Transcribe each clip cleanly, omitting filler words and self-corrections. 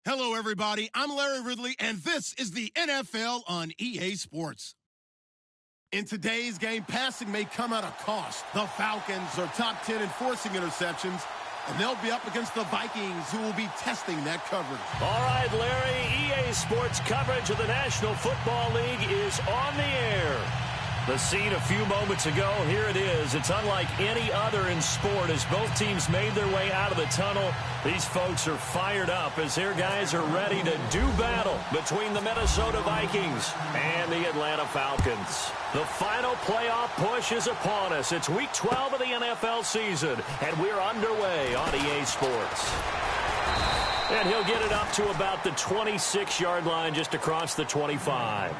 Hello, everybody. I'm Larry Ridley, and this is the NFL on EA Sports. In today's game, passing may come at a cost. The Falcons are top 10 in forcing interceptions, and they'll be up against the Vikings, who will be testing that coverage. All right, Larry, EA Sports coverage of the National Football League is on the air. The scene a few moments ago, here it is. It's unlike any other in sport as both teams made their way out of the tunnel. These folks are fired up as their guys are ready to do battle between the Minnesota Vikings and the Atlanta Falcons. The final playoff push is upon us. It's Week 12 of the NFL season, and we're underway on EA Sports. And he'll get it up to about the 26-yard line just across the 25.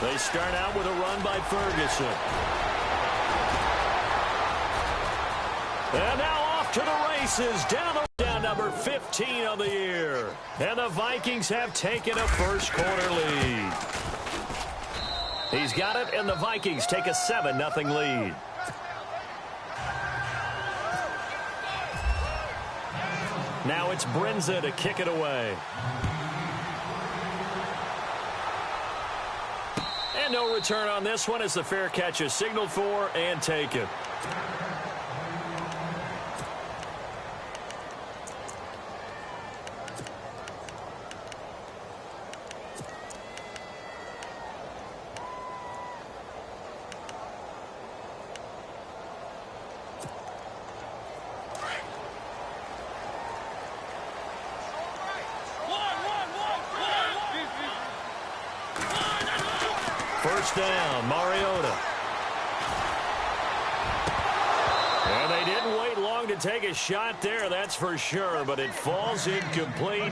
They start out with a run by Ferguson. And now off to the races. Down number 15 of the year. And the Vikings have taken a first-quarter lead. He's got it, and the Vikings take a 7-0 lead. Now it's Brinza to kick it away. And no return on this one as the fair catch is signaled for and taken. First down, Mariota. And they didn't wait long to take a shot there, that's for sure, but it falls incomplete,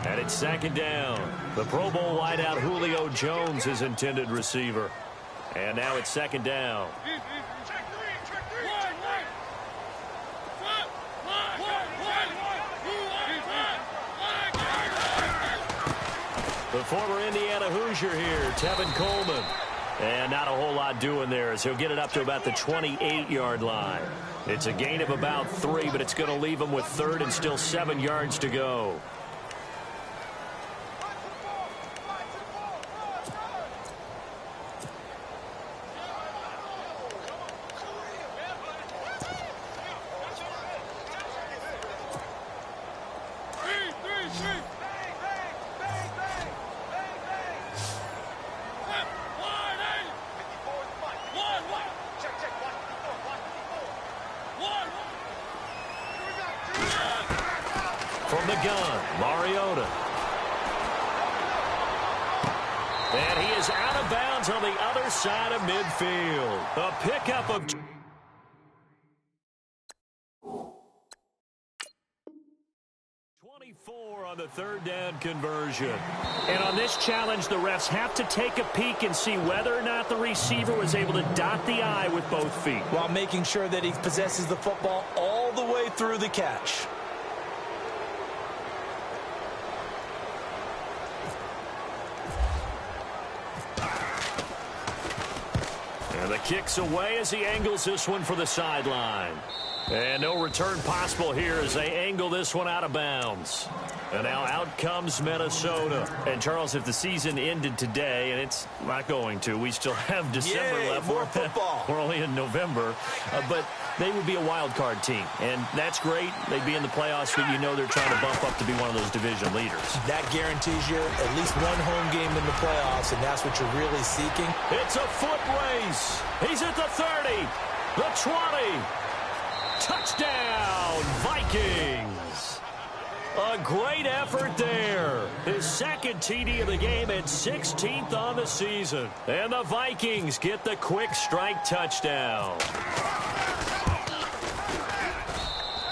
and it's second down. The Pro Bowl wideout Julio Jones is intended receiver. And now it's second down. The former Indiana Hoosier here, Tevin Coleman. And not a whole lot doing there as he'll get it up to about the 28-yard line. It's a gain of about 3, but it's going to leave him with third and still 7 yards to go. From the gun, Mariota. And he is out of bounds on the other side of midfield. A pickup of 24 on the third down conversion. And on this challenge, the refs have to take a peek and see whether or not the receiver was able to dot the I with both feet, while making sure that he possesses the football all the way through the catch. And the kick's away as he angles this one for the sideline. And no return possible here as they angle this one out of bounds. And now out comes Minnesota. And, Charles, if the season ended today, and it's not going to, we still have December left. More football. We're only in November. But they would be a wild card team. And that's great. They'd be in the playoffs, but you know they're trying to bump up to be one of those division leaders. That guarantees you at least one home game in the playoffs, and that's what you're really seeking. It's a foot race. He's at the 30, the 20. Touchdown, Vikings. A great effort there. His second TD of the game and 16th on the season. And the Vikings get the quick strike touchdown.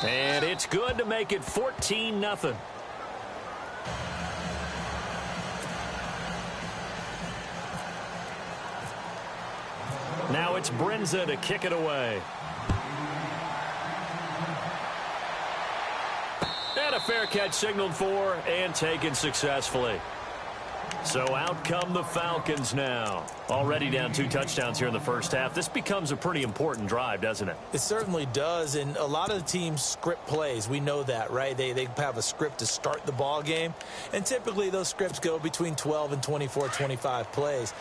And it's good to make it 14-0. Now it's Brinza to kick it away. And a fair catch signaled for and taken successfully. So out come the Falcons now. Already down 2 touchdowns here in the first half. This becomes a pretty important drive, doesn't it? It certainly does, and a lot of the teams script plays. We know that, right? They have a script to start the ball game, and typically those scripts go between 12 and 24, 25 plays.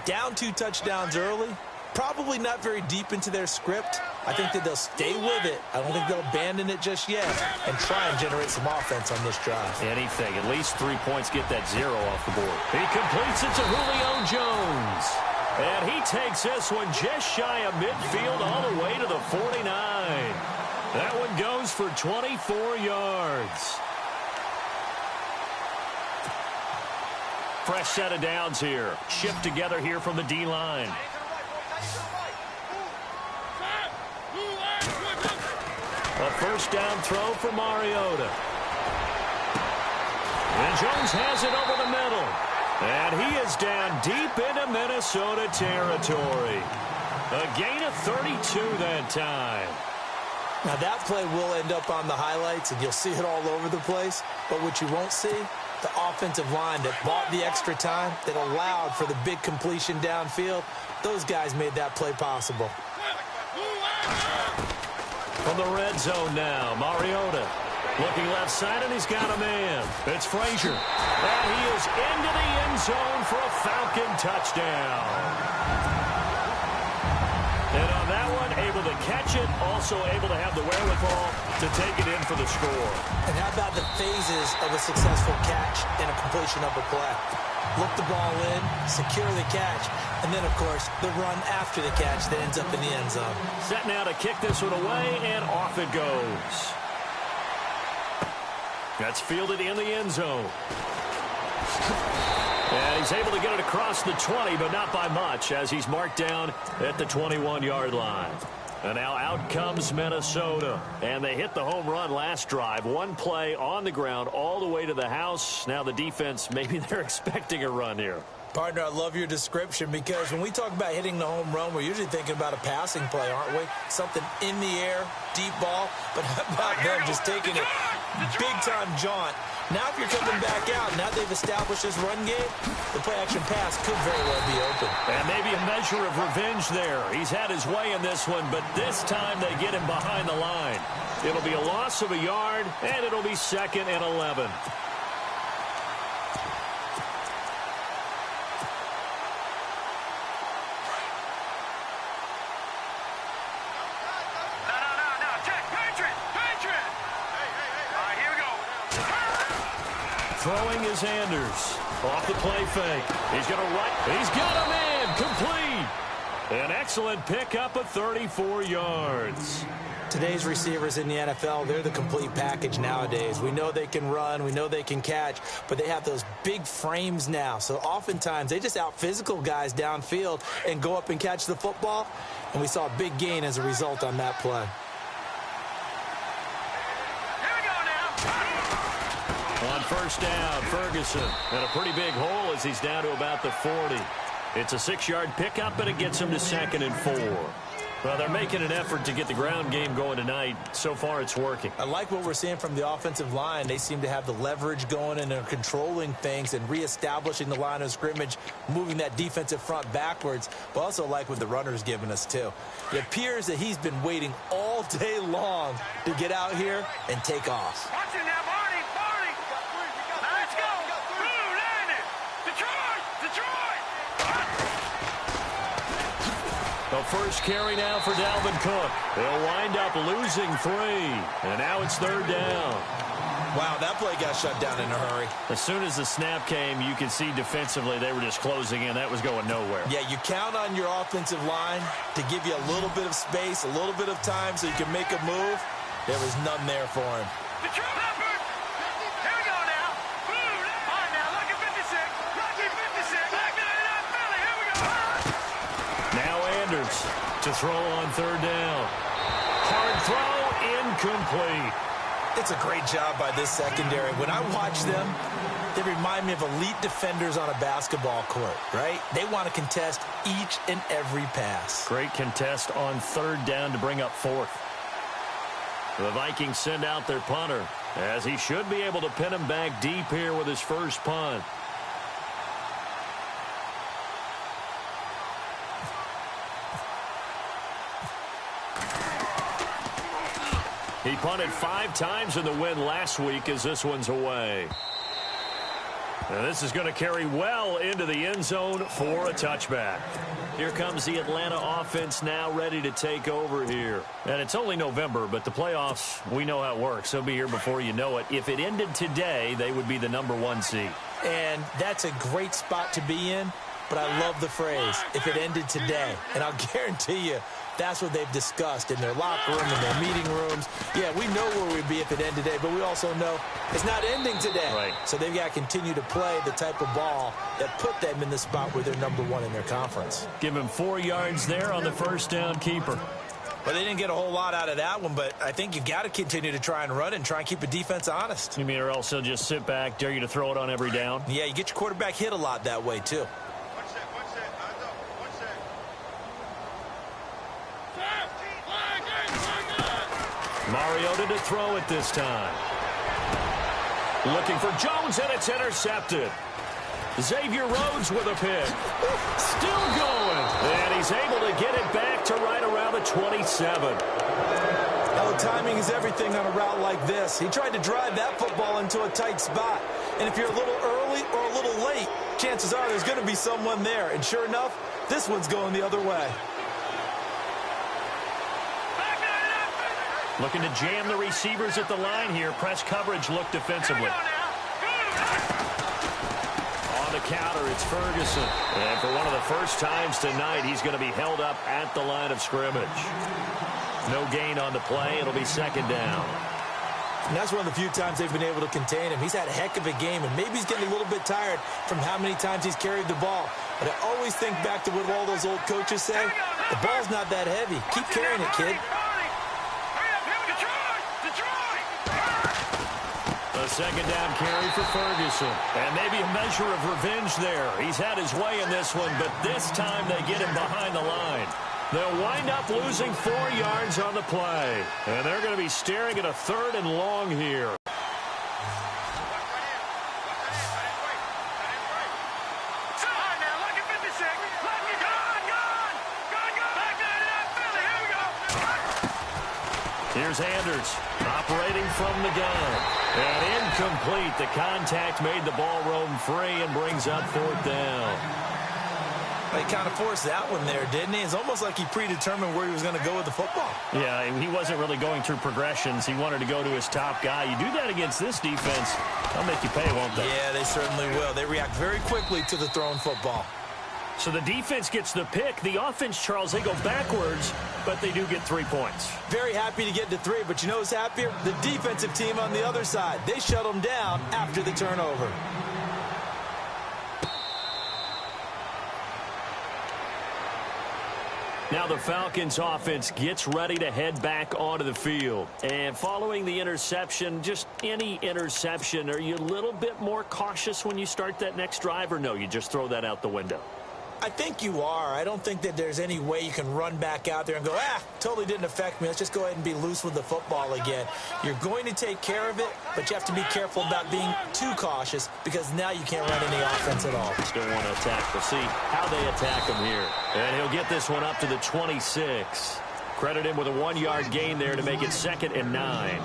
Down 2 touchdowns early, probably not very deep into their script. I think that they'll stay with it. I don't think they'll abandon it just yet and try and generate some offense on this drive. Anything. At least 3 points, get that 0 off the board. He completes it to Julio Jones. And he takes this one just shy of midfield all the way to the 49. That one goes for 24 yards. Fresh set of downs here. Shift together here from the D-line. A first down throw for Mariota. And Jones has it over the middle. And he is down deep into Minnesota territory. A gain of 32 that time. Now that play will end up on the highlights, and you'll see it all over the place. But what you won't see, the offensive line that bought the extra time, that allowed for the big completion downfield, those guys made that play possible. From the red zone now, Mariota looking left side, and he's got a man. It's Frazier. And he is into the end zone for a Falcon touchdown. And on that one, able to catch it, also able to have the wherewithal to take it in for the score. And how about the phases of a successful catch and a completion of a play? Look the ball in, secure the catch, and then, of course, the run after the catch that ends up in the end zone. Set now to kick this one away, and off it goes. That's fielded in the end zone. And he's able to get it across the 20, but not by much, as he's marked down at the 21-yard line. And now out comes Minnesota. And they hit the home run last drive. One play on the ground all the way to the house. Now the defense, maybe they're expecting a run here. Partner, I love your description, because when we talk about hitting the home run, we're usually thinking about a passing play, aren't we? Something in the air, deep ball, but how about them just taking it big-time jaunt. Now if you're coming back out, now they've established this run game, the play-action pass could very well be open. And maybe a measure of revenge there. He's had his way in this one, but this time they get him behind the line. It'll be a loss of a yard, and it'll be 2nd and 11. Throwing is Anders. Off the play fake. He's going to run. He's got a man. Complete. An excellent pickup of 34 yards. Today's receivers in the NFL, they're the complete package nowadays. We know they can run. We know they can catch. But they have those big frames now. So oftentimes they just out-physical guys downfield and go up and catch the football. And we saw a big gain as a result on that play. On first down, Ferguson. And a pretty big hole as he's down to about the 40. It's a 6-yard pickup, but it gets him to 2nd and 4. Well, they're making an effort to get the ground game going tonight. So far, it's working. I like what we're seeing from the offensive line. They seem to have the leverage going, and they're controlling things and reestablishing the line of scrimmage, moving that defensive front backwards. But also like what the runner's giving us, too. It appears that he's been waiting all day long to get out here and take off. Watch it now, Barney. Now let's go. Blue, landed. Detroit. The first carry now for Dalvin Cook. They'll wind up losing 3. And now it's 3rd down. Wow, that play got shut down in a hurry. As soon as the snap came, you could see defensively they were just closing in. That was going nowhere. Yeah, you count on your offensive line to give you a little bit of space, a little bit of time so you can make a move. There was none there for him. Detroit Leopard. Here we go now. Blue, all right now, lucky 56. Lucky 56. Back to the Philly. Here we go. Now Anders to throw on 3rd down. Hard throw, incomplete. It's a great job by this secondary. When I watch them, they remind me of elite defenders on a basketball court, right? They want to contest each and every pass. Great contest on 3rd down to bring up 4th. The Vikings send out their punter. as he should be able to pin him back deep here with his first punt. He punted 5 times in the win last week as this one's away. And this is going to carry well into the end zone for a touchback. Here comes the Atlanta offense now ready to take over here. And it's only November, but the playoffs, we know how it works. They'll be here before you know it. If it ended today, they would be the #1 seed. And that's a great spot to be in, but I love the phrase, if it ended today. And I'll guarantee you, that's what they've discussed in their locker room, in their meeting rooms. Yeah, we know where we'd be if it ended today, but we also know it's not ending today. Right. So they've got to continue to play the type of ball that put them in the spot where they're #1 in their conference. Give him 4 yards there on the first down keeper. Well, they didn't get a whole lot out of that one, but I think you've got to continue to try and run and try and keep the defense honest. You mean, or else they'll just sit back, dare you to throw it on every down? Yeah, you get your quarterback hit a lot that way, too. Mariota to throw it this time. Looking for Jones, and it's intercepted. Xavier Rhodes with a pick. Still going. And he's able to get it back to right around the 27. Oh, timing is everything on a route like this. He tried to drive that football into a tight spot. And if you're a little early or a little late, chances are there's going to be someone there. And sure enough, this one's going the other way. Looking to jam the receivers at the line here. Press coverage look defensively. On the counter, it's Ferguson. And for one of the first times tonight, he's going to be held up at the line of scrimmage. No gain on the play. It'll be second down. And that's one of the few times they've been able to contain him. He's had a heck of a game, and maybe he's getting a little bit tired from how many times he's carried the ball. But I always think back to what all those old coaches say. The ball's not that heavy. Keep carrying it, kid. A second down carry for Ferguson. And maybe a measure of revenge there. He's had his way in this one, but this time they get him behind the line. They'll wind up losing 4 yards on the play. And they're going to be staring at a 3rd and long here. Here's Anders operating from the gun. And incomplete. The contact made the ball roam free and brings up 4th down. He kind of forced that one there, didn't he? It's almost like he predetermined where he was going to go with the football. Yeah, he wasn't really going through progressions. He wanted to go to his top guy. You do that against this defense, they'll make you pay, won't they? Yeah, they certainly will. They react very quickly to the thrown football. So the defense gets the pick. The offense, Charles, they go backwards, but they do get 3 points. Very happy to get to 3, but you know who's happier? The defensive team on the other side. They shut them down after the turnover. Now the Falcons offense gets ready to head back onto the field. And following the interception, just any interception, are you a little bit more cautious when you start that next drive, or no, you just throw that out the window? I think you are. I don't think that there's any way you can run back out there and go, totally didn't affect me. Let's just go ahead and be loose with the football again. You're going to take care of it, but you have to be careful about being too cautious because now you can't run any offense at all. Still want to attack. We'll see how they attack him here. And he'll get this one up to the 26. Credit him with a 1-yard gain there to make it 2nd and 9.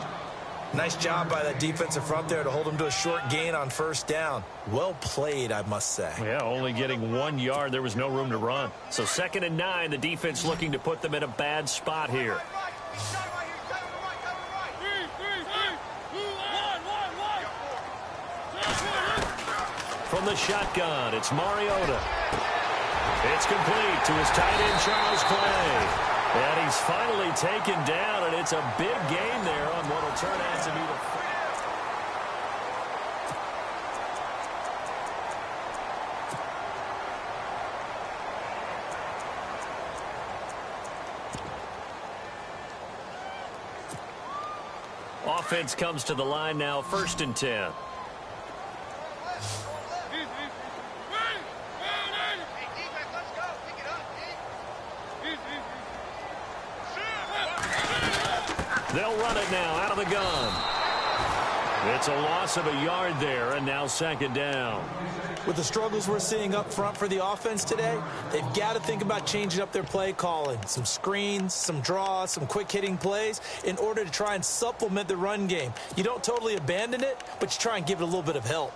Nice job by that defensive front there to hold him to a short gain on 1st down. Well played, I must say. Yeah, only getting 1 yard. There was no room to run. So 2nd and 9, the defense looking to put them in a bad spot here. From the shotgun, it's Mariota. It's complete to his tight end, Charles Clay. And he's finally taken down, and it's a big gain there on what will turn out to be the offense comes to the line now, 1st and 10. They'll run it now out of the gun. It's a loss of a yard there, and now second down. With the struggles we're seeing up front for the offense today, they've got to think about changing up their play calling. Some screens, some draws, some quick-hitting plays in order to try and supplement the run game. You don't totally abandon it, but you try and give it a little bit of help.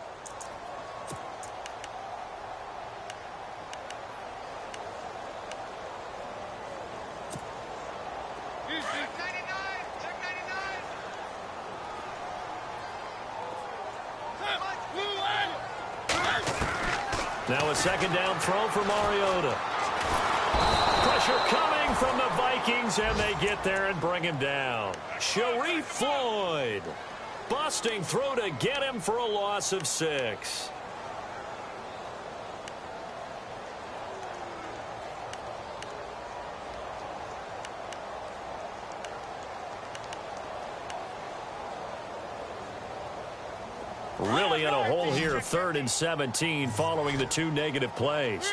Now a second down throw for Mariota. Pressure coming from the Vikings, and they get there and bring him down. Sharif Floyd. Busting through to get him for a loss of 6. Really in a hole here, 3rd and 17, following the 2 negative plays.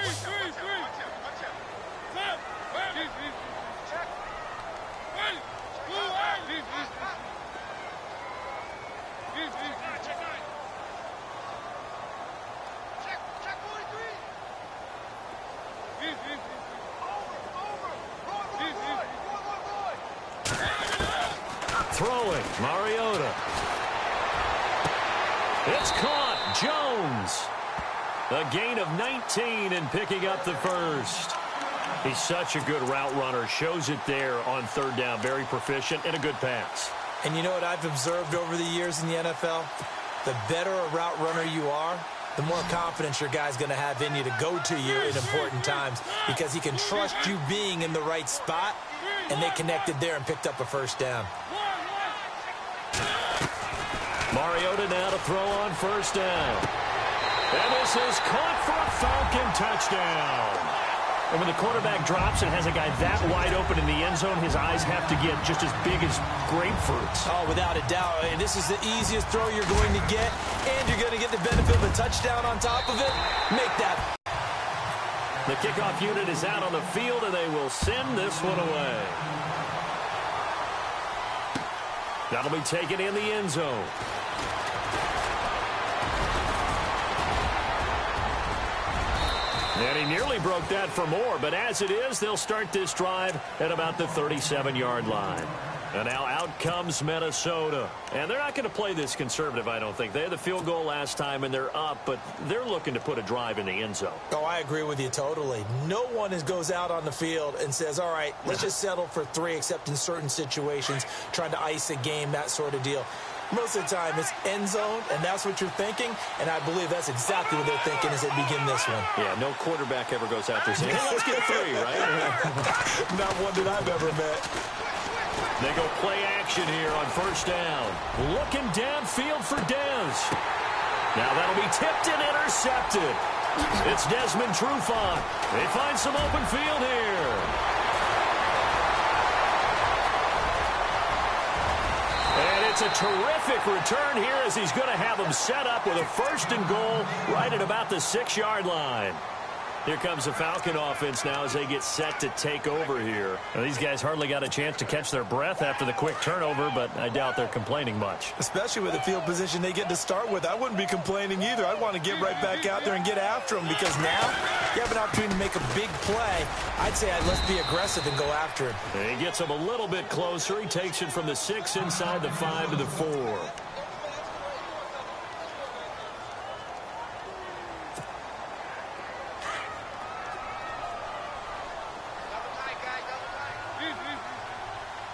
Throwing, Mariota. It's caught. Jones. A gain of 19 and picking up the first. He's such a good route runner. Shows it there on 3rd down. Very proficient and a good pass. And you know what I've observed over the years in the NFL? The better a route runner you are, the more confidence your guy's going to have in you to go to you in important times because he can trust you being in the right spot, and they connected there and picked up a first down. Mariota now to throw on 1st down. And this is caught for a Falcon touchdown. And when the quarterback drops and has a guy that wide open in the end zone, his eyes have to get just as big as grapefruits. Oh, without a doubt. And this is the easiest throw you're going to get, and you're going to get the benefit of a touchdown on top of it. Make that. The kickoff unit is out on the field, and they will send this one away. That'll be taken in the end zone. And he nearly broke that for more, but as it is, they'll start this drive at about the 37-yard line. And now out comes Minnesota. And they're not going to play this conservative, I don't think. They had the field goal last time, and they're up, but they're looking to put a drive in the end zone. Oh, I agree with you totally. No one goes out on the field and says, all right, let's just settle for 3, except in certain situations, trying to ice a game, that sort of deal. Most of the time, it's end zone, and that's what you're thinking, and I believe that's exactly what they're thinking as they begin this one. Yeah, no quarterback ever goes out there saying, hey, let's get 3, right? Not one that I've ever met. They go play action here on 1st down. Looking downfield for Dez. Now that'll be tipped and intercepted. It's Desmond Trufant. They find some open field here. And it's a terrific return here as he's going to have them set up with a 1st and goal right at about the 6-yard line. Here comes the Falcon offense now as they get set to take over here. Now, these guys hardly got a chance to catch their breath after the quick turnover, but I doubt they're complaining much. Especially with the field position they get to start with. I wouldn't be complaining either. I'd want to get right back out there and get after them because now you have an opportunity to make a big play. I'd say let's be aggressive and go after him. And he gets him a little bit closer. He takes it from the 6 inside the 5 to the 4.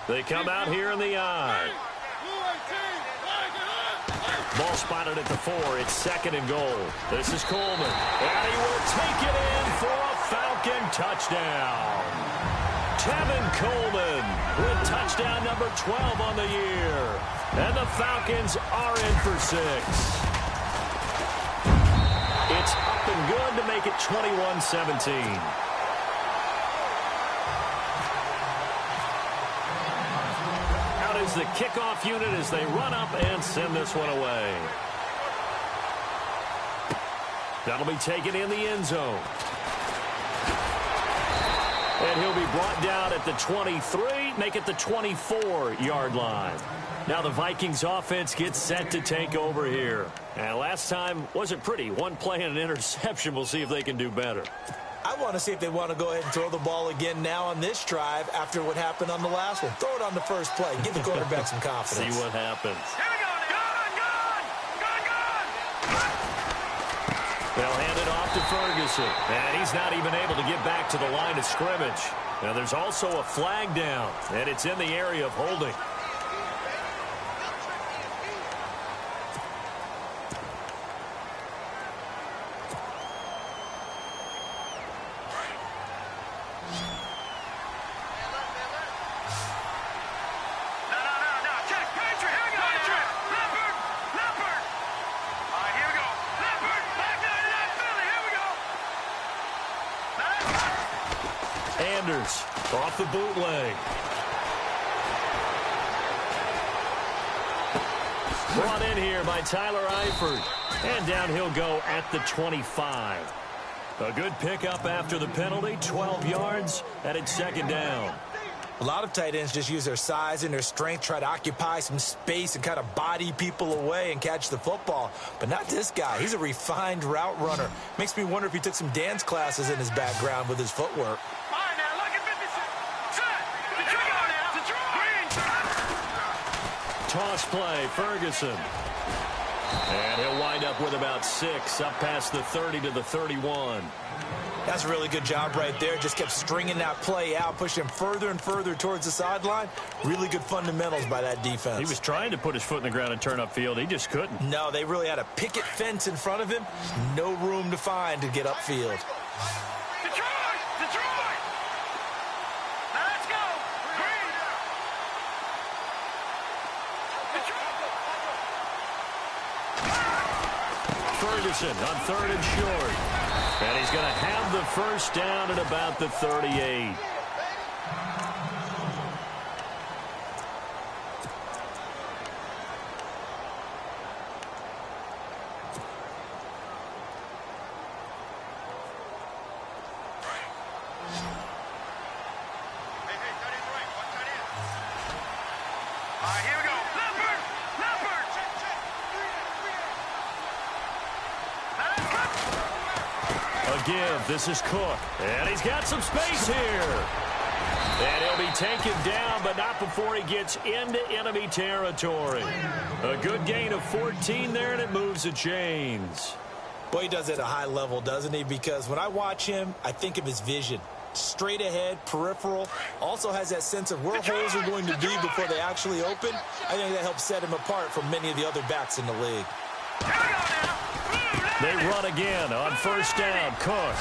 They come out here in the I. Ball spotted at the 4. It's 2nd and goal. This is Coleman. And he will take it in for a Falcon touchdown. Tevin Coleman with touchdown number 12 on the year. And the Falcons are in for 6. It's up and good to make it 21-17. Is the kickoff unit as they run up and send this one away. That'll be taken in the end zone. And And he'll be brought down at the 23, make it the 24-yard line. Now the Vikings offense gets set to take over here. And last time wasn't pretty. One play and an interception. We'll see if they can do better. I want to see if they want to go ahead and throw the ball again now on this drive after what happened on the last one. Throw it on the first play. Give the quarterback some confidence. See what happens. Here we go. Gone. They'll hand it off to Ferguson. And he's not even able to get back to the line of scrimmage. Now there's also a flag down, and it's in the area of holding. Off the bootleg. Brought in here by Tyler Eifert. And down he'll go at the 25. A good pickup after the penalty. 12 yards, and it's second down. A lot of tight ends just use their size and their strength, try to occupy some space and kind of body people away and catch the football. But not this guy. He's a refined route runner. Makes me wonder if he took some dance classes in his background with his footwork. Toss play, Ferguson. And he'll wind up with about 6, up past the 30 to the 31. That's a really good job right there. Just kept stringing that play out, pushing him further and further towards the sideline. Really good fundamentals by that defense. He was trying to put his foot in the ground and turn upfield. He just couldn't. No, they really had a picket fence in front of him. No room to find to get upfield. Ferguson on 3rd and short. And he's going to have the first down at about the 38. This is Cook, and he's got some space here. And he'll be taken down, but not before he gets into enemy territory. A good gain of 14 there, and it moves the chains. Boy, he does it at a high level, doesn't he? Because when I watch him, I think of his vision. Straight ahead, peripheral, also has that sense of where holes are going to be before they actually open. I think that helps set him apart from many of the other backs in the league. They run again on first down. Cook.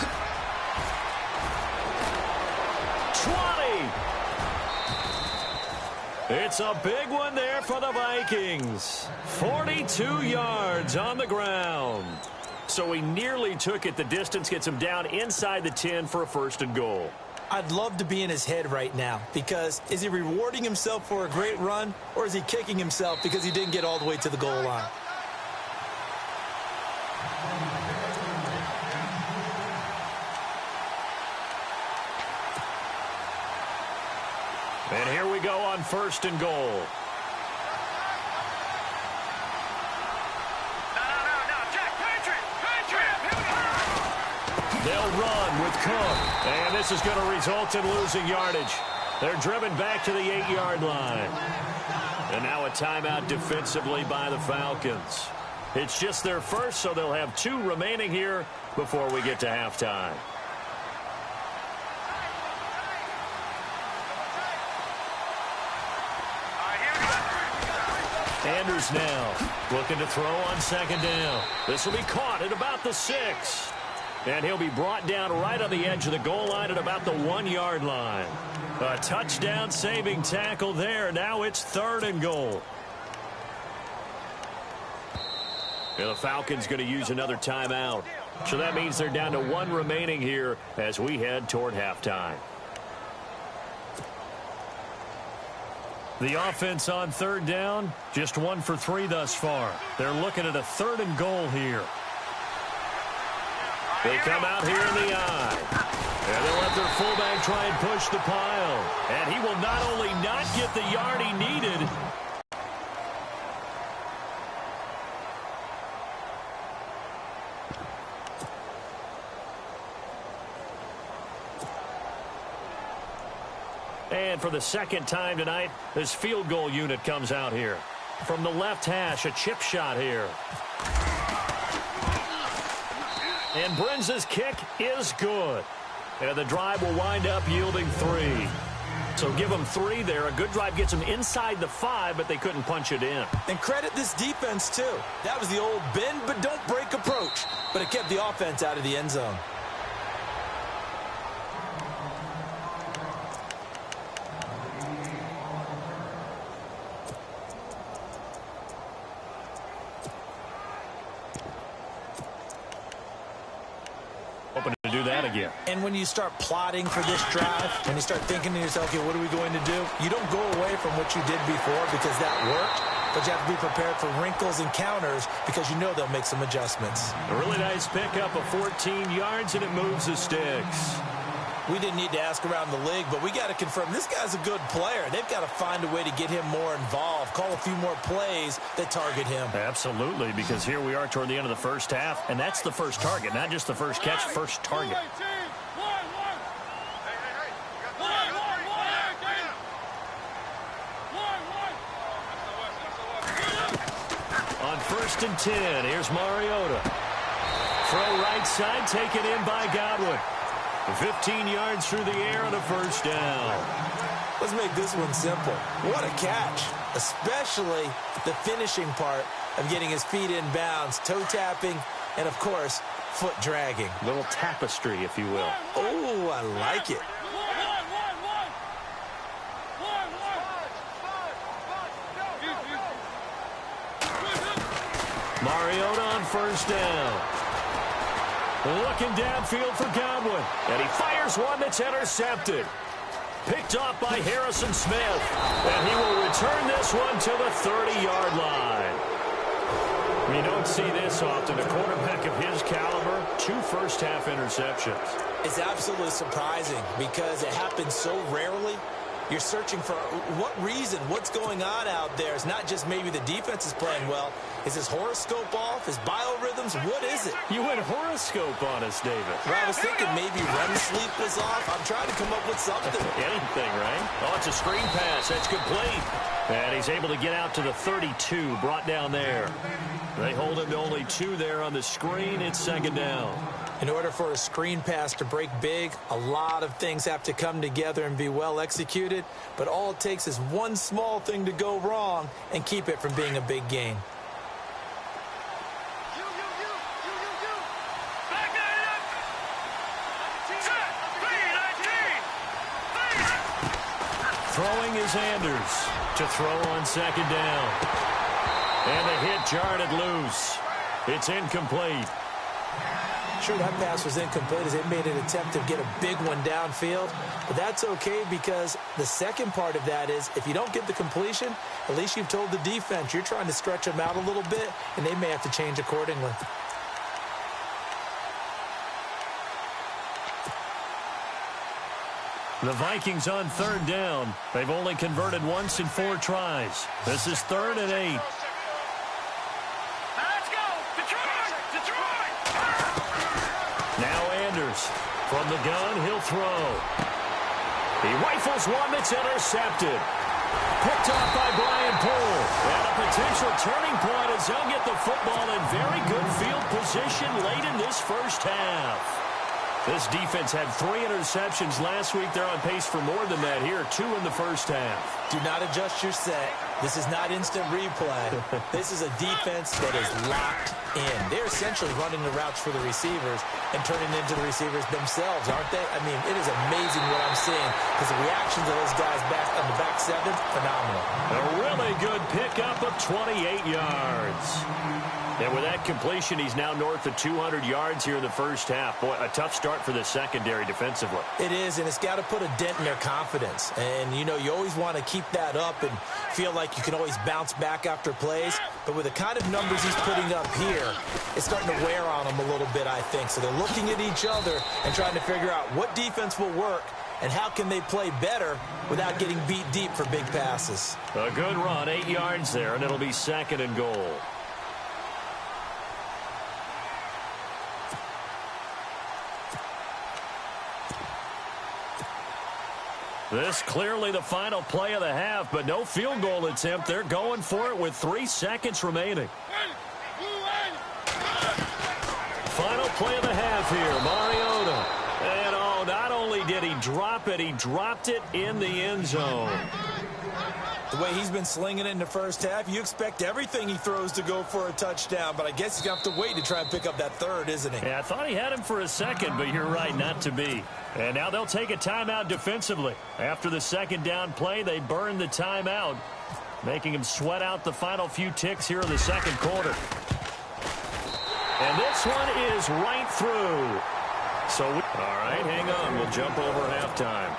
20. It's a big one there for the Vikings. 42 yards on the ground. So he nearly took it the distance, gets him down inside the 10 for a 1st and goal. I'd love to be in his head right now, because is he rewarding himself for a great run, or is he kicking himself because he didn't get all the way to the goal line? And here we go on 1st and goal. They'll run with Cook. And this is going to result in losing yardage. They're driven back to the 8-yard line. And now a timeout defensively by the Falcons. It's just their first, so they'll have 2 remaining here before we get to halftime. Anders now looking to throw on 2nd down. This will be caught at about the 6. And he'll be brought down right on the edge of the goal line at about the 1-yard line. A touchdown-saving tackle there. Now it's 3rd and goal. And the Falcons going to use another timeout. So that means they're down to 1 remaining here as we head toward halftime. The offense on 3rd down, just 1 for 3 thus far. They're looking at a 3rd and goal here. They come out here in the eye. And they'll let their fullback try and push the pile. And he will not only not get the yard he needed, and for the second time tonight, this field goal unit comes out here. From the left hash, a chip shot here. And Brenza's kick is good. And the drive will wind up yielding 3. So give them 3 there. A good drive gets them inside the 5, but they couldn't punch it in. And credit this defense, too. That was the old bend but don't break approach. But it kept the offense out of the end zone. And when you start plotting for this drive, and you start thinking to yourself, okay, what are we going to do? You don't go away from what you did before because that worked, but you have to be prepared for wrinkles and counters because you know they'll make some adjustments. A really nice pickup of 14 yards, and it moves the sticks. We didn't need to ask around the league, but we got to confirm this guy's a good player. They've got to find a way to get him more involved, call a few more plays that target him. Absolutely, because here we are toward the end of the first half, and that's the first target, not just the first catch, first target. On 1st and 10, here's Mariota. Throw right side, taken in by Godwin. 15 yards through the air on a first down. Let's make this one simple. What a catch, especially the finishing part of getting his feet in bounds, toe tapping, and, of course, foot dragging. Little tapestry, if you will. Oh, I like it. Mariota on first down. Looking downfield for Godwin. And he fires one that's intercepted. Picked off by Harrison Smith. And he will return this one to the 30-yard line. You don't see this often. A quarterback of his caliber, 2 first-half interceptions. It's absolutely surprising because it happens so rarely. You're searching for what reason, what's going on out there. It's not just maybe the defense is playing well. Is his horoscope off? His biorhythms? What is it? You went horoscope on us, David. Well, I was thinking maybe REM sleep was off. I'm trying to come up with something. Anything, right? Oh, it's a screen pass. That's complete. And he's able to get out to the 32, brought down there. They hold him to only 2 there on the screen. It's 2nd down. In order for a screen pass to break big, a lot of things have to come together and be well executed. But all it takes is one small thing to go wrong and keep it from being a big gain. Throwing is Anders to throw on 2nd down. And the hit jarred it loose. It's incomplete. Sure, that pass was incomplete as they made an attempt to get a big one downfield. But that's okay because the second part of that is if you don't get the completion, at least you've told the defense you're trying to stretch them out a little bit, and they may have to change accordingly. The Vikings on 3rd down. They've only converted once in 4 tries. This is 3rd and 8. Let's go! Detroit! Detroit! Now Anders. From the gun, he'll throw. He rifles one that's intercepted. Picked off by Brian Poole. And a potential turning point as they'll get the football in very good field position late in this first half. This defense had 3 interceptions last week. They're on pace for more than that here. 2 in the first half. Do not adjust your set. This is not instant replay. This is a defense that is locked in. They're essentially running the routes for the receivers and turning into the receivers themselves, aren't they? I mean, it is amazing what I'm seeing because the reactions of those guys back on the back seven, phenomenal. A really good pickup of 28 yards. And with that completion, he's now north of 200 yards here in the first half. Boy, a tough start for the secondary defensively. It is, and it's got to put a dent in their confidence. And, you know, you always want to keep that up and feel like you can always bounce back after plays. But with the kind of numbers he's putting up here, it's starting to wear on them a little bit, I think. So they're looking at each other and trying to figure out what defense will work and how can they play better without getting beat deep for big passes. A good run, 8 yards there, and it'll be 2nd and goal. This clearly the final play of the half, but no field goal attempt. They're going for it with 3 seconds remaining. Final play of the half here, Mariota. And oh, not only did he drop it, he dropped it in the end zone. The way he's been slinging it in the first half, you expect everything he throws to go for a touchdown, but I guess he's going to have to wait to try and pick up that third, isn't he? Yeah, I thought he had him for a second, but you're right, not to be. And now they'll take a timeout defensively. After the second down play, they burn the timeout, making him sweat out the final few ticks here in the second quarter. And this one is right through. So, all right, hang on. We'll jump over halftime.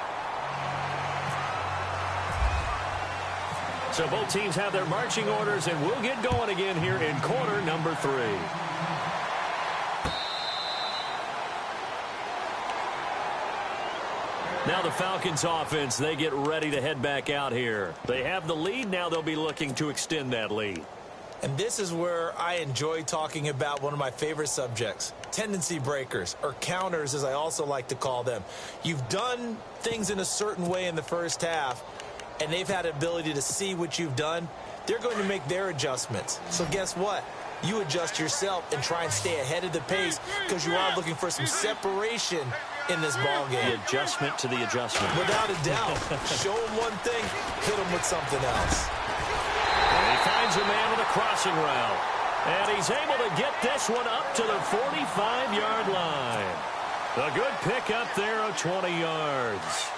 So both teams have their marching orders, and we'll get going again here in quarter number 3. Now the Falcons offense, they get ready to head back out here. They have the lead. Now they'll be looking to extend that lead. And this is where I enjoy talking about one of my favorite subjects, tendency breakers, or counters as I also like to call them. You've done things in a certain way in the first half, and they've had the ability to see what you've done. They're going to make their adjustments. So guess what? You adjust yourself and try and stay ahead of the pace because you are looking for some separation in this ball game. The adjustment to the adjustment. Without a doubt. Show them one thing, hit them with something else. And he finds a man with a crossing route. And he's able to get this one up to the 45-yard line. A good pickup there of 20 yards.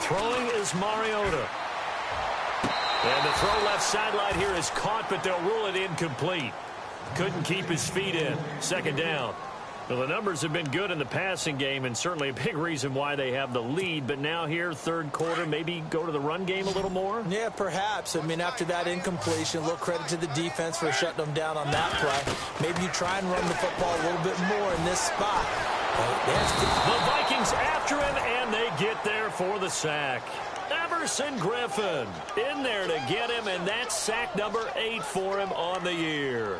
Throwing is Mariota. And the throw left sideline here is caught, but they'll rule it incomplete. Couldn't keep his feet in. Second down. Well, the numbers have been good in the passing game, and certainly a big reason why they have the lead. But now here, third quarter, maybe go to the run game a little more? Yeah, perhaps. I mean, after that incompletion, a little credit to the defense for shutting them down on that play. Maybe you try and run the football a little bit more in this spot. The Vikings after him, and they get there for the sack. Everson Griffin in there to get him, and that's sack number 8 for him on the year.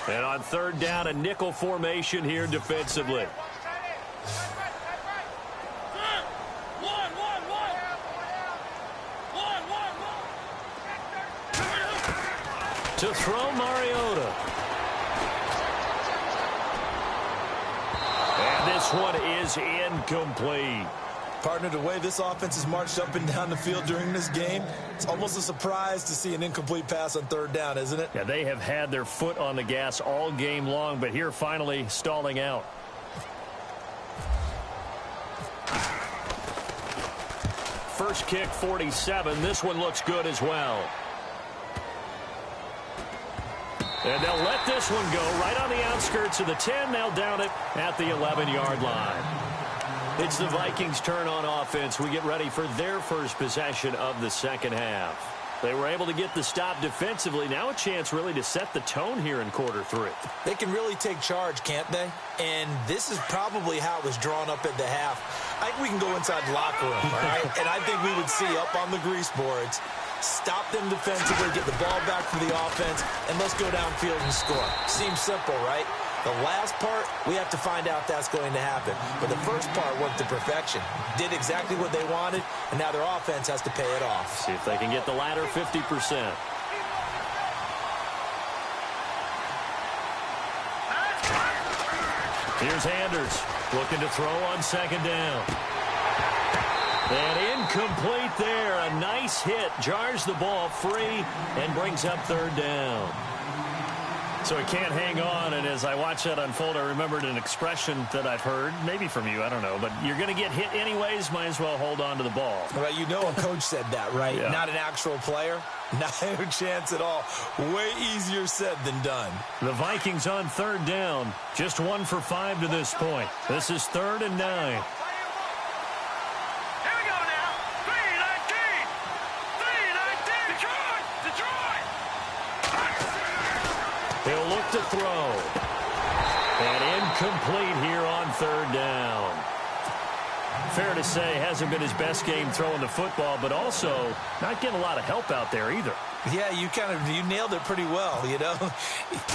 And on third down, a nickel formation here defensively. To throw Mariota. And this one is incomplete. Partner, the way this offense has marched up and down the field during this game, it's almost a surprise to see an incomplete pass on third down, isn't it? Yeah, they have had their foot on the gas all game long, but here finally stalling out. First kick, 47. This one looks good as well. And they'll let this one go right on the outskirts of the 10. They'll down it at the 11-yard line. It's the Vikings' turn on offense. We get ready for their first possession of the second half. They were able to get the stop defensively. Now a chance really to set the tone here in quarter 3. They can really take charge, can't they? And this is probably how it was drawn up at the half. I think we can go inside the locker room, all right? And I think we would see up on the grease boards, stop them defensively, get the ball back from the offense, and let's go downfield and score. Seems simple, right? The last part, we have to find out that's going to happen. But the first part worked to perfection. Did exactly what they wanted, and now their offense has to pay it off. See if they can get the latter 50%. Here's Anders. Looking to throw on second down. And incomplete there. A nice hit. Jars the ball free and brings up third down. So he can't hang on, and as I watch that unfold, I remembered an expression that I've heard, maybe from you, I don't know, but you're going to get hit anyways, might as well hold on to the ball. Well, you know a coach said that, right? Yeah. Not an actual player. Not a chance at all. Way easier said than done. The Vikings on third down, just 1 for 5 to this point. This is 3rd and 9. He'll look to throw. And incomplete here on third down. Fair to say, hasn't been his best game throwing the football, but also not getting a lot of help out there either. Yeah, you nailed it pretty well, you know.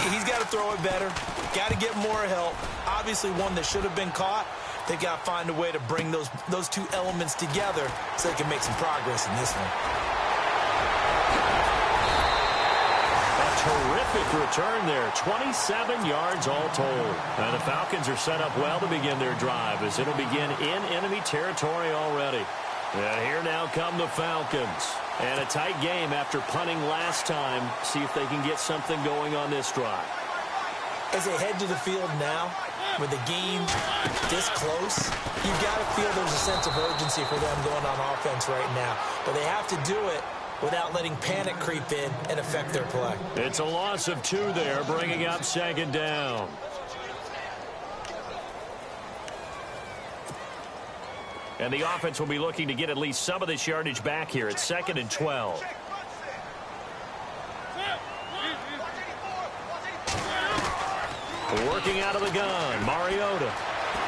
He's got to throw it better. Got to get more help. Obviously one that should have been caught. They got to find a way to bring those two elements together so they can make some progress in this one. Terrific return there. 27 yards all told. And the Falcons are set up well to begin their drive as it'll begin in enemy territory already. And here now come the Falcons. And a tight game after punting last time. See if they can get something going on this drive. As they head to the field now, with the game this close, you've got to feel there's a sense of urgency for them going on offense right now. But they have to do it without letting panic creep in and affect their play. It's a loss of 2 there, bringing up second down. And the offense will be looking to get at least some of this yardage back here. It's 2nd and 12. Working out of the gun, Mariota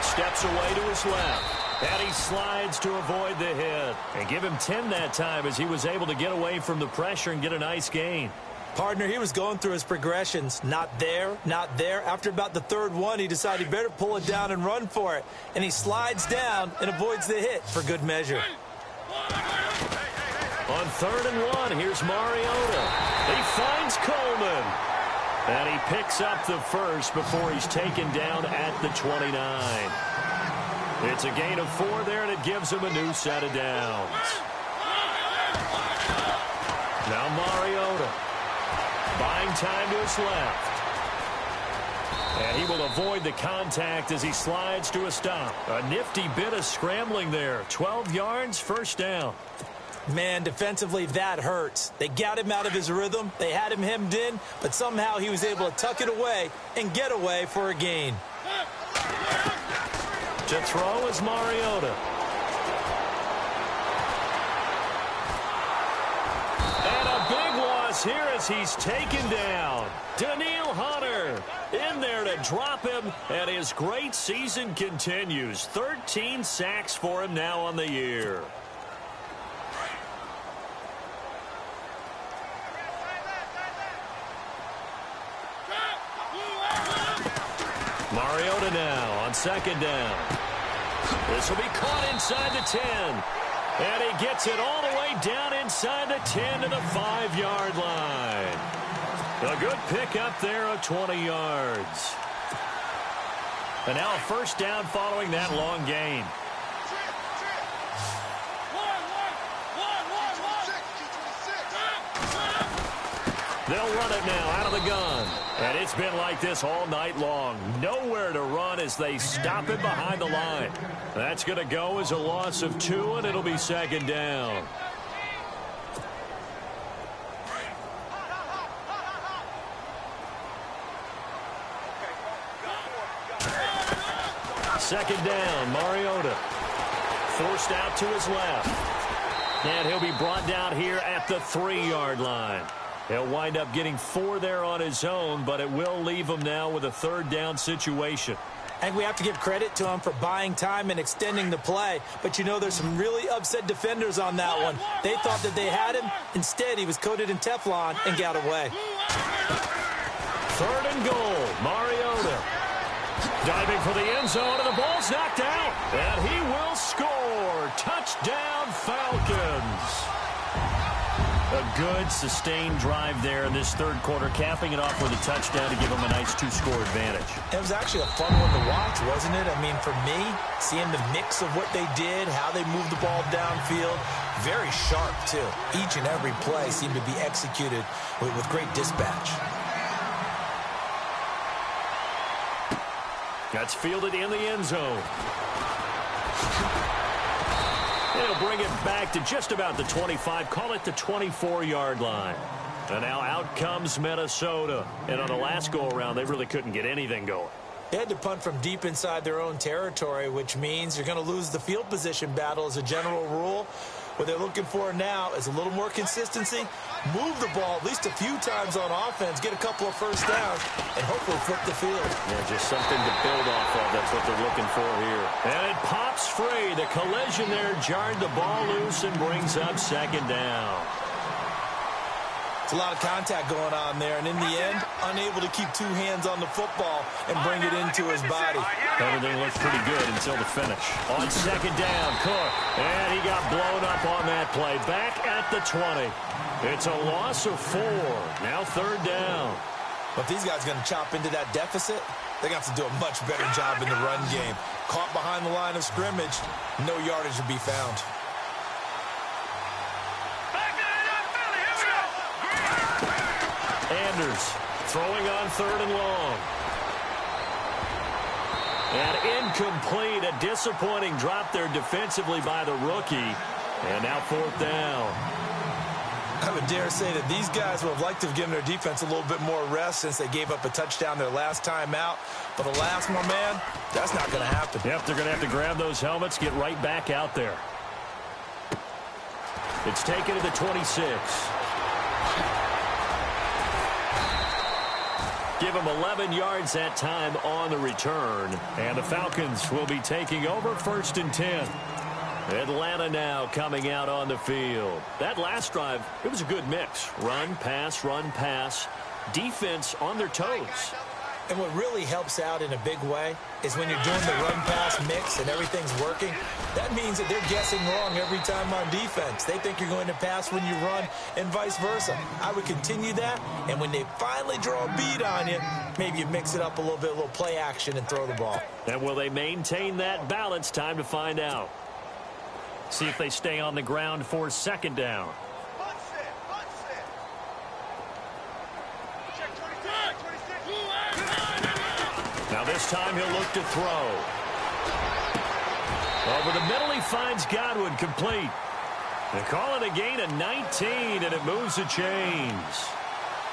steps away to his left. And he slides to avoid the hit. And give him 10 that time as he was able to get away from the pressure and get a nice gain. Partner, he was going through his progressions. Not there, not there. After about the 3rd one, he decided he better pull it down and run for it. And he slides down and avoids the hit for good measure. On 3rd and 1, here's Mariota. He finds Coleman. And he picks up the first before he's taken down at the 29. It's a gain of 4 there, and it gives him a new set of downs. Now Mariota buying time to his left. And he will avoid the contact as he slides to a stop. A nifty bit of scrambling there. 12 yards, first down. Man, defensively, that hurts. They got him out of his rhythm. They had him hemmed in, but somehow he was able to tuck it away and get away for a gain. To throw is Mariota. And a big loss here as he's taken down. Danielle Hunter in there to drop him, and his great season continues. 13 sacks for him now on the year. Mariota now on second down. This will be caught inside the 10. And he gets it all the way down inside the 10 to the 5-yard line. A good pickup there of 20 yards. And now a first down following that long gain. They'll run it now out of the gun. And it's been like this all night long. Nowhere to run as they stop it behind the line. That's going to go as a loss of 2, and it'll be second down. Second down, Mariota. Forced out to his left. And he'll be brought down here at the 3-yard line. He'll wind up getting 4 there on his own, but it will leave him now with a 3rd down situation. And we have to give credit to him for buying time and extending the play. But, you know, there's some really upset defenders on that one. They thought that they had him. Instead, he was coated in Teflon and got away. 3rd and goal, Mariota. Diving for the end zone, and the ball's knocked out. And he will score. Touchdown, Falcons. A good, sustained drive there in this third quarter, capping it off with a touchdown to give them a nice 2-score advantage. It was actually a fun one to watch, wasn't it? I mean, for me, seeing the mix of what they did, how they moved the ball downfield, very sharp, too. Each and every play seemed to be executed with great dispatch. That's fielded in the end zone. It'll bring it back to just about the 25. Call it the 24-yard line. And now out comes Minnesota. And on the last go-around, they really couldn't get anything going. They had to punt from deep inside their own territory, which means you're going to lose the field position battle as a general rule. What they're looking for now is a little more consistency, move the ball at least a few times on offense, get a couple of first downs, and hopefully flip the field. Yeah, just something to build off of. That's what they're looking for here. And it pops free. The collision there jarred the ball loose and brings up second down. It's a lot of contact going on there, and in the end, unable to keep two hands on the football and bring it into his body. Everything looked pretty good until the finish. On second down, Cook. And he got blown up on that play. Back at the 20. It's a loss of 4. Now third down. But these guys are going to chop into that deficit. They're going to have to do a much better job in the run game. Caught behind the line of scrimmage, no yardage to be found. Anders throwing on third and long. And incomplete. A disappointing drop there defensively by the rookie. And now fourth down. I would dare say that these guys would have liked to have given their defense a little bit more rest since they gave up a touchdown their last time out. But alas, my man, that's not going to happen. Yep, they're going to have to grab those helmets, get right back out there. It's taken to the 26. Give them 11 yards that time on the return. And the Falcons will be taking over 1st and 10. Atlanta now coming out on the field. That last drive, it was a good mix. Run, pass, defense on their toes. And what really helps out in a big way is when you're doing the run-pass mix and everything's working, that means that they're guessing wrong every time on defense. They think you're going to pass when you run and vice versa. I would continue that, and when they finally draw a bead on you, maybe you mix it up a little play action and throw the ball. And will they maintain that balance? Time to find out. See if they stay on the ground for second down. Now this time he'll look to throw. Over the middle he finds Godwin, complete. They call it a gain of 19, and it moves the chains.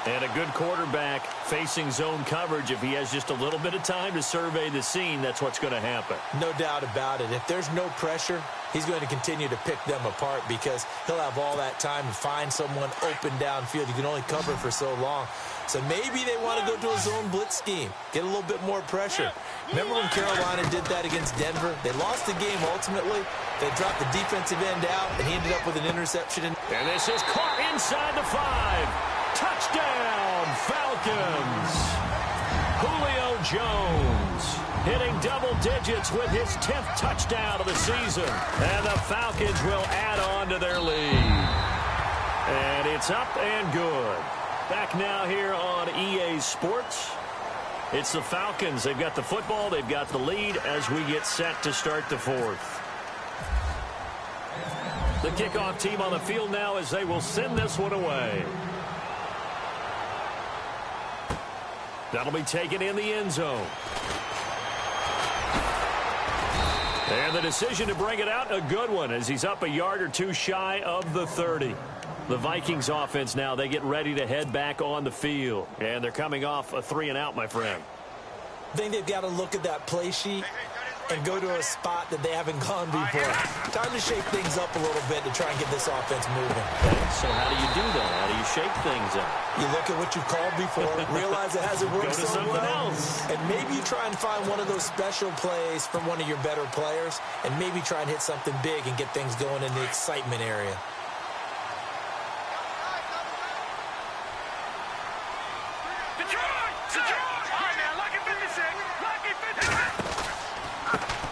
And a good quarterback facing zone coverage. If he has just a little bit of time to survey the scene, that's what's going to happen. No doubt about it. If there's no pressure, he's going to continue to pick them apart because he'll have all that time to find someone open downfield. You can only cover for so long. So maybe they want to go to a zone blitz scheme, get a little bit more pressure. Remember when Carolina did that against Denver? They lost the game ultimately. They dropped the defensive end out, and he ended up with an interception. And this is caught inside the 5. Touchdown, Falcons. Julio Jones hitting double digits with his 10th touchdown of the season. And the Falcons will add on to their lead. And it's up and good. Back now here on EA Sports. It's the Falcons. They've got the football. They've got the lead as we get set to start the 4th. The kickoff team on the field now as they will send this one away. That'll be taken in the end zone. And the decision to bring it out, a good one, as he's up a yard or two shy of the 30. The Vikings offense now, they get ready to head back on the field. And they're coming off a 3-and-out, my friend. I think they've got to look at that play sheet and go to a spot that they haven't gone before. Time to shake things up a little bit to try and get this offense moving. Okay, so how do you do that? How do you shake things up? You look at what you've called before, realize it hasn't worked Go to so something well, else. and maybe you try and find one of those special plays from one of your better players, and maybe try and hit something big and get things going in the excitement area.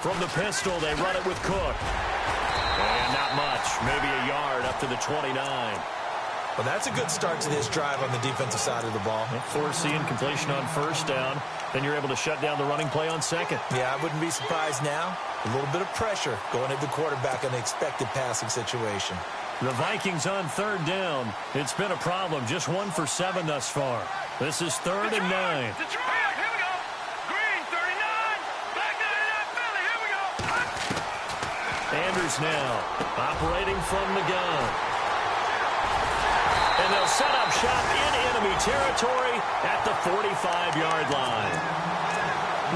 From the pistol, they run it with Cook. And not much, maybe a yard up to the 29. Well, that's a good start to this drive on the defensive side of the ball. Force the incompletion on first down. Then you're able to shut down the running play on second. Yeah, I wouldn't be surprised now. A little bit of pressure going at the quarterback in an expected passing situation. The Vikings on third down. It's been a problem. Just 1 for 7 thus far. This is 3rd and 9. Detroit, here we go. Green, 39. Black 99, Philly, here we go. Anders now operating from the gun. And they'll set up shop in enemy territory at the 45-yard line.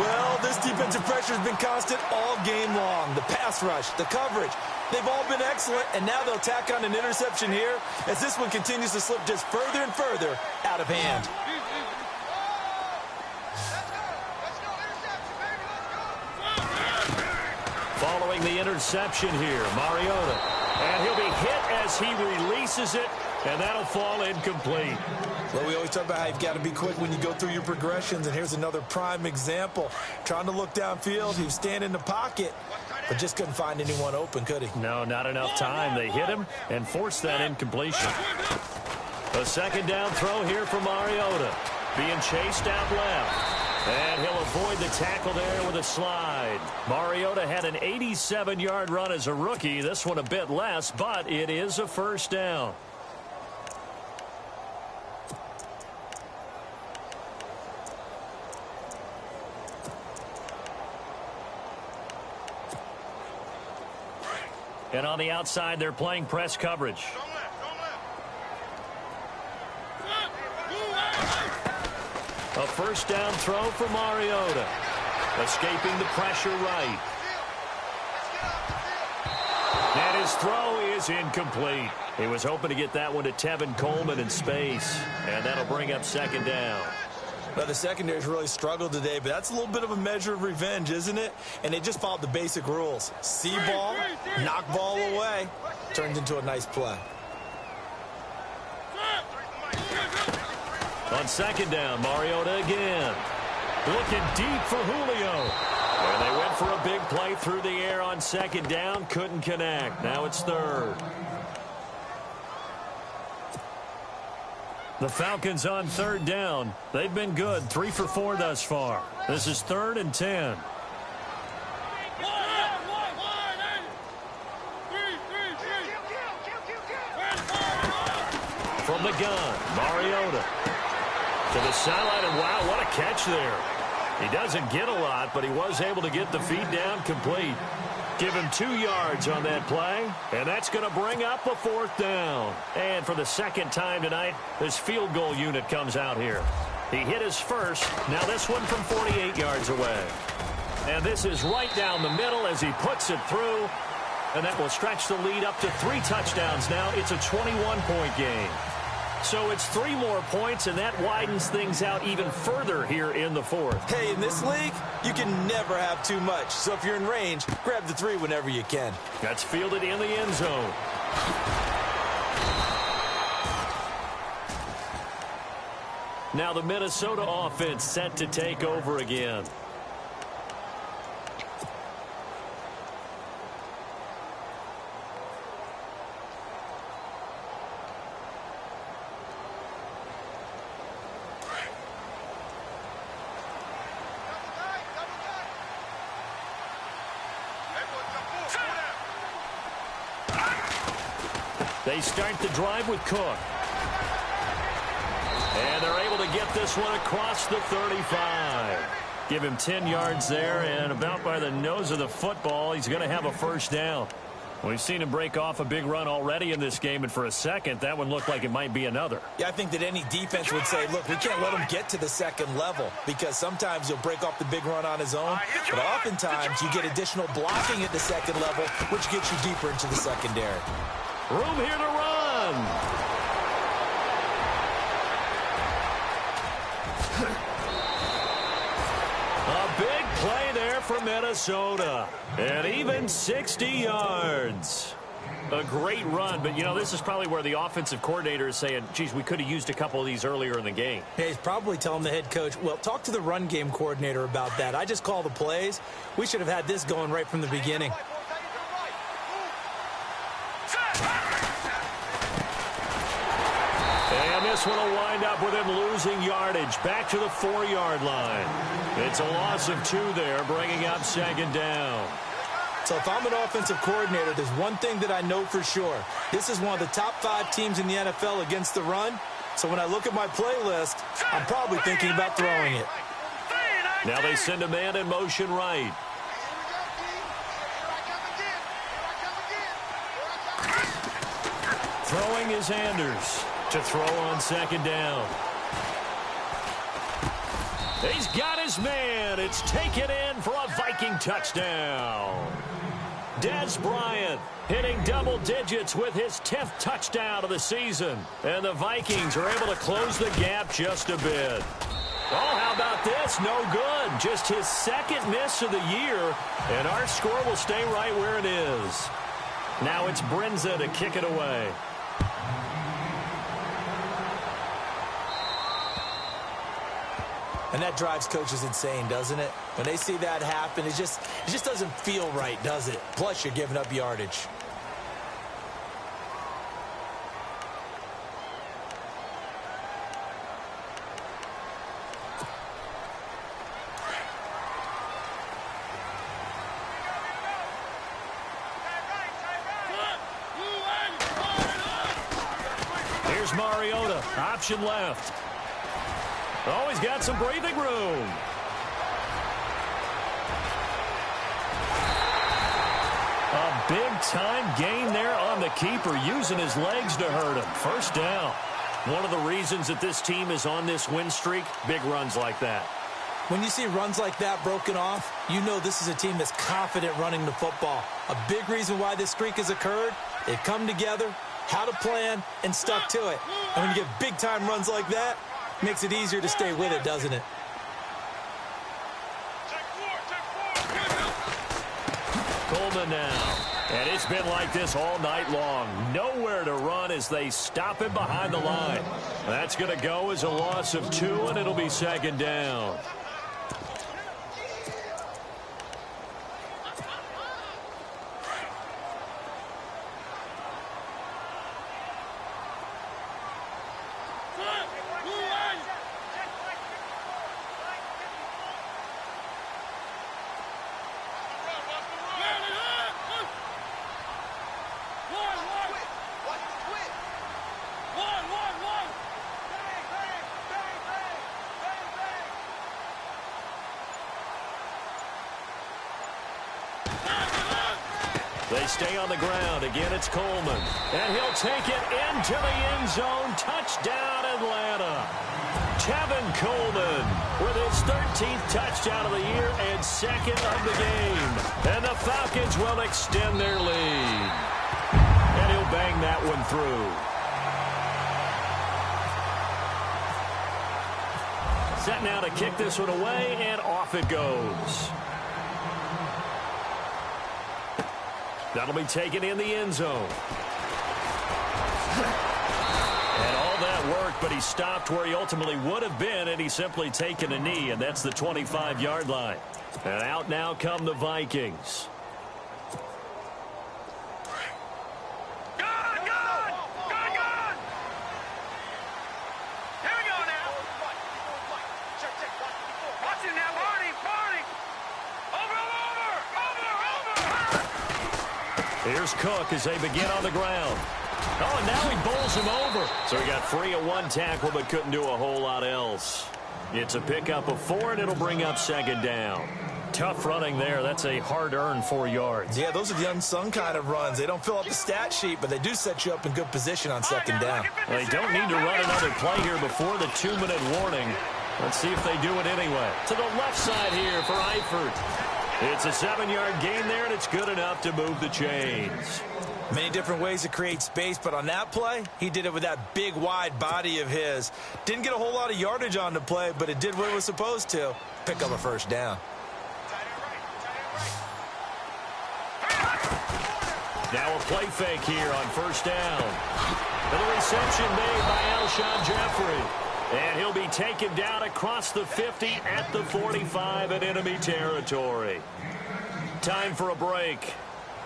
Well, this defensive pressure has been constant all game long. The pass rush, the coverage, they've all been excellent, and now they'll tack on an interception here as this one continues to slip just further and further out of hand. Following the interception here, Mariota. And he'll be hit as he releases it, and that'll fall incomplete. Well, we always talk about how you've got to be quick when you go through your progressions, and here's another prime example. Trying to look downfield, he was standing in the pocket, but just couldn't find anyone open, could he? No, not enough time. They hit him and forced that incompletion. A second down throw here for Mariota. Being chased out left. And he'll avoid the tackle there with a slide. Mariota had an 87-yard run as a rookie. This one a bit less, but it is a first down. And on the outside, they're playing press coverage. A first down throw for Mariota. Escaping the pressure right. And his throw is incomplete. He was hoping to get that one to Tevin Coleman in space. And that'll bring up second down. Well, the secondary's really struggled today, but that's a little bit of a measure of revenge, isn't it? And they just followed the basic rules. See ball, knock ball away. Turns into a nice play. On second down, Mariota again. Looking deep for Julio. And they went for a big play through the air on second down. Couldn't connect. Now it's third. The Falcons on third down. They've been good. 3 for 4 thus far. This is 3rd and 10. From the gun, Mariota. To the sideline, and wow, what a catch there. He doesn't get a lot, but he was able to get the feed down complete. Give him 2 yards on that play, and that's going to bring up a 4th down. And for the second time tonight, this field goal unit comes out here. He hit his first. Now this one from 48 yards away. And this is right down the middle as he puts it through. And that will stretch the lead up to 3 touchdowns now. It's a 21-point game. So it's 3 more points, and that widens things out even further here in the 4th. Hey, in this league, you can never have too much. So if you're in range, grab the 3 whenever you can. That's fielded in the end zone. Now the Minnesota offense set to take over again. They start the drive with Cook. And they're able to get this one across the 35. Give him 10 yards there, and about by the nose of the football, he's going to have a first down. We've seen him break off a big run already in this game, and for a second, that one looked like it might be another. Yeah, I think that any defense would say, look, we can't let him get to the second level, because sometimes he'll break off the big run on his own, but oftentimes you get additional blocking at the second level, which gets you deeper into the secondary. Room here to run. A big play there for Minnesota. And even 60 yards. A great run, but, you know, this is probably where the offensive coordinator is saying, geez, we could have used a couple of these earlier in the game. Yeah, he's probably telling the head coach, well, talk to the run game coordinator about that. I just call the plays. We should have had this going right from the beginning. This one will wind up with him losing yardage back to the 4-yard line. It's a loss of 2 there, bringing up 2nd down. So if I'm an offensive coordinator, there's one thing that I know for sure. This is one of the top 5 teams in the NFL against the run. So when I look at my playlist, I'm probably thinking about throwing it. Now they send a man in motion right. Throwing is Anders to throw on 2nd down. He's got his man. It's taken in for a Viking touchdown. Des Bryant hitting double digits with his 10th touchdown of the season. And the Vikings are able to close the gap just a bit. Oh, how about this? No good. Just his 2nd miss of the year. And our score will stay right where it is. Now it's Brinza to kick it away. And that drives coaches insane, doesn't it? When they see that happen, it just doesn't feel right, does it? Plus, you're giving up yardage. Here's Mariota, option left. Oh, he's got some breathing room. A big-time gain there on the keeper, using his legs to hurt him. 1st down. One of the reasons that this team is on this win streak, big runs like that. When you see runs like that broken off, you know this is a team that's confident running the football. A big reason why this streak has occurred, they've come together, had a plan, and stuck to it. And when you get big-time runs like that, makes it easier to stay with it, doesn't it? Coleman now. And it's been like this all night long. Nowhere to run as they stop him behind the line. That's going to go as a loss of 2, and it'll be 2nd down. They stay on the ground. Again, it's Coleman. And he'll take it into the end zone. Touchdown, Atlanta. Tevin Coleman with his 13th touchdown of the year and 2nd of the game. And the Falcons will extend their lead. And he'll bang that one through. Set now to kick this one away, and off it goes. That'll be taken in the end zone. And all that worked, but he stopped where he ultimately would have been, and he's simply taken a knee, and that's the 25-yard line. And out now come the Vikings. Here's Cook as they begin on the ground. Oh, and now he bowls him over. So he got free of 1 tackle but couldn't do a whole lot else. It's a pickup of 4, and it'll bring up 2nd down. Tough running there. That's a hard-earned 4 yards. Yeah, those are the unsung kind of runs. They don't fill up the stat sheet, but they do set you up in good position on 2nd down. They don't need to run another play here before the 2-minute warning. Let's see if they do it anyway. To the left side here for Eifert. It's a 7-yard gain there, and it's good enough to move the chains. Many different ways to create space, but on that play, he did it with that big, wide body of his. Didn't get a whole lot of yardage on the play, but it did what it was supposed to. Pick up a 1st down. Now a play fake here on 1st down. And the reception made by Alshon Jeffrey. And he'll be taken down across the 50 at the 45 in enemy territory. Time for a break.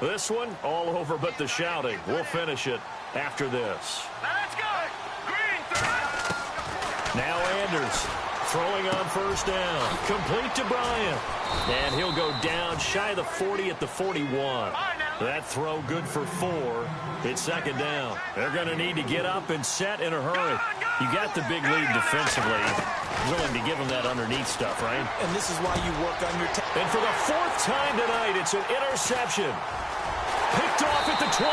This one, all over but the shouting. We'll finish it after this. Let's go! Green 3. Now Anders throwing on first down. Complete to Bryant. And he'll go down shy of the 40 at the 41. That throw good for 4. It's second down. They're going to need to get up and set in a hurry. You got the big lead defensively. Willing to give them that underneath stuff, right? And this is why you work on your... And for the 4th time tonight, it's an interception. Picked off at the 23.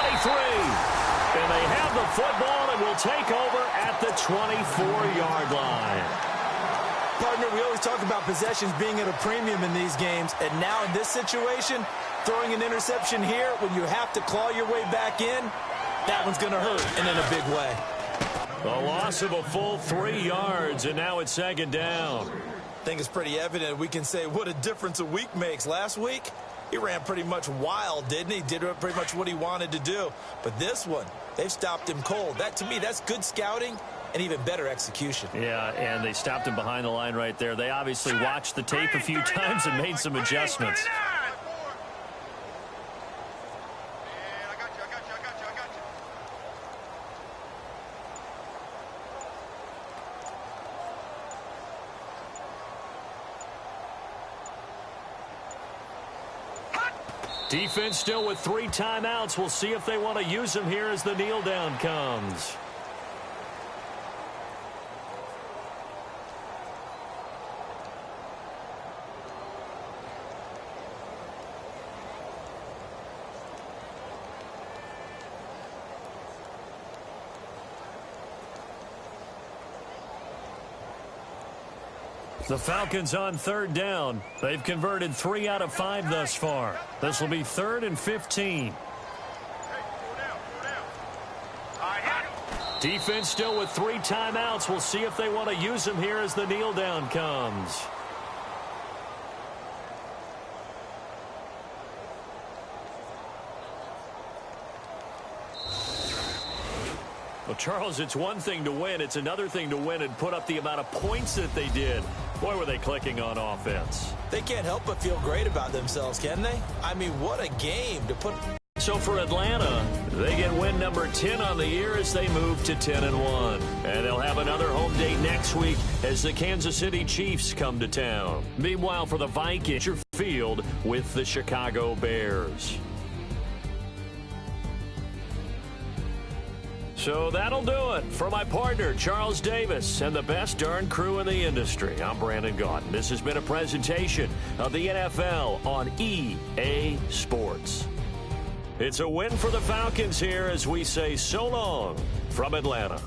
And they have the football and will take over at the 24-yard line. Partner, we always talk about possessions being at a premium in these games. And now in this situation, throwing an interception here when you have to claw your way back in, that one's going to hurt, and in a big way. A loss of a full 3 yards, and now it's second down. I think it's pretty evident. We can say what a difference a week makes. Last week, he ran pretty much wild, didn't he? Did pretty much what he wanted to do. But this one, they've stopped him cold. That, to me, that's good scouting and even better execution. Yeah, and they stopped him behind the line right there. They obviously watched the tape a few times and made some adjustments. Defense still with 3 timeouts. We'll see if they want to use them here as the kneel down comes. The Falcons on 3rd down. They've converted 3 out of 5 thus far. This will be 3rd and 15. Defense still with 3 timeouts. We'll see if they want to use them here as the kneel down comes. Well, Charles, it's one thing to win. It's another thing to win and put up the amount of points that they did. Boy, were they clicking on offense. They can't help but feel great about themselves, can they? I mean, what a game to put... So for Atlanta, they get win number 10 on the year as they move to 10-1. And they'll have another home date next week as the Kansas City Chiefs come to town. Meanwhile, for the Vikings, your field with the Chicago Bears. So that'll do it. For my partner, Charles Davis, and the best darn crew in the industry, I'm Brandon Gaudin. This has been a presentation of the NFL on EA Sports. It's a win for the Falcons here as we say so long from Atlanta.